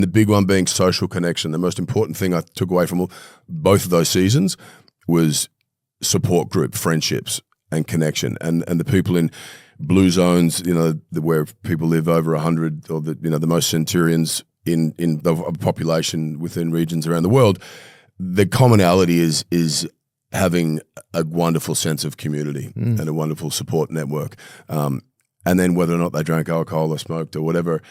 The big one being social connection. The most important thing I took away from both of those seasons was support group, friendships, and connection. And the people in blue zones, where people live over 100, or the most centurions in the population within regions around the world, the commonality is having a wonderful sense of community and a wonderful support network. And then whether or not they drank alcohol or smoked or whatever,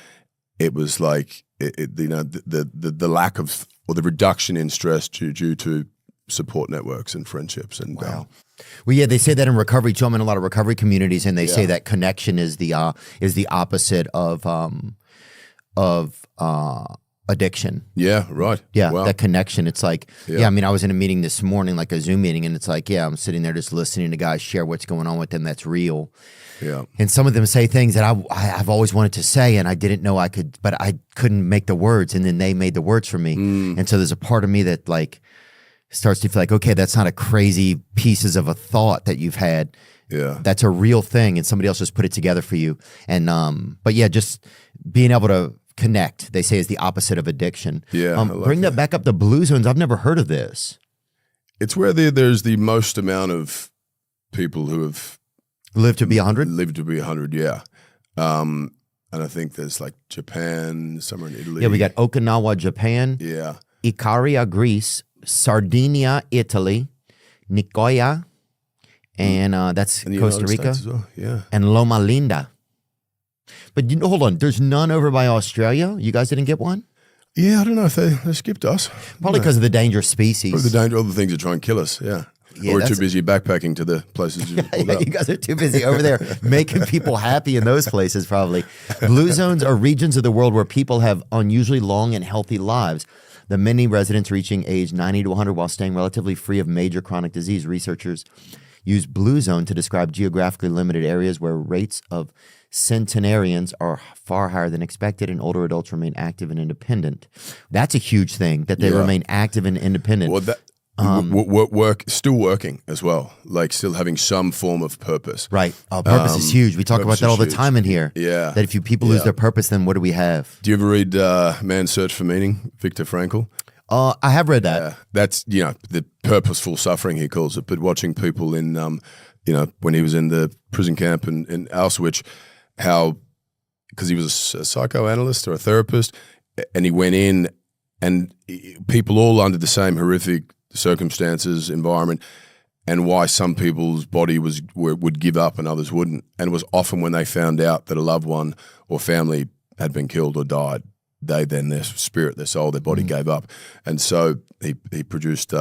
it was like the lack of, or the reduction in stress due to support networks and friendships. And wow. Well, yeah, they say that in recovery too. I'm in a lot of recovery communities, and they say that connection is the opposite of addiction. Yeah, right. Yeah, wow. That connection. It's like, I mean, I was in a meeting this morning, like a Zoom meeting, and it's like, I'm sitting there just listening to guys share what's going on with them that's real. Yeah. And some of them say things that I've always wanted to say, and I didn't know I could, but I couldn't make the words, and then they made the words for me. And so there's a part of me that like starts to feel like, okay, that's not a crazy pieces of a thought that you've had. Yeah. That's a real thing, and somebody else just put it together for you. And but yeah, just being able to connect, they say, is the opposite of addiction. Yeah. Bring that back up, the blue zones. I've never heard of this. It's where there's the most amount of people who have lived to be 100? Lived to be 100, yeah. And I think there's like Japan, somewhere in Italy. Yeah, we got Okinawa, Japan. Yeah. Icaria, Greece. Sardinia, Italy. Nicoya, and that's and Costa Rica. As well. Yeah. And Loma Linda. But hold on, there's none over by Australia? You guys didn't get one? Yeah, I don't know if they skipped us. Probably because of the dangerous species. Probably the danger, all the things that try and kill us, yeah. Or we're too busy backpacking to the places you pulled up. You guys are too busy over there making people happy in those places, probably. Blue zones are regions of the world where people have unusually long and healthy lives. The many residents reaching age 90 to 100 while staying relatively free of major chronic disease. Researchers use blue zone to describe geographically limited areas where rates of centenarians are far higher than expected, and older adults remain active and independent. That's a huge thing, that they remain active and independent. Well, still working as well, like still having some form of purpose. Right. Purpose is huge. We talk about that all the time in here. Yeah. That if people lose their purpose, then what do we have? Do you ever read Man's Search for Meaning, Viktor Frankl? I have read that. That's, the purposeful suffering, he calls it. But watching people in, when he was in the prison camp in Auschwitz, because he was a psychoanalyst or a therapist, and he went in, and people all under the same horrific circumstances, environment, and why some people's body would give up and others wouldn't. And it was often when they found out that a loved one or family had been killed or died, their spirit, their soul, their body gave up. And so he produced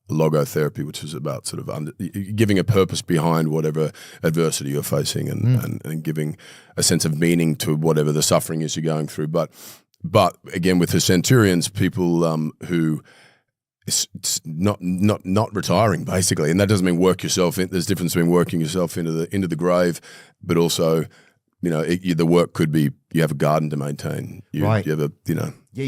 logotherapy, which is about sort of giving a purpose behind whatever adversity you're facing, and giving a sense of meaning to whatever the suffering is you're going through. But again, with the centurions, people who it's not retiring, basically, and that doesn't mean work yourself in. There's a difference between working yourself into the grave, but also, the work could be you have a garden to maintain. You have a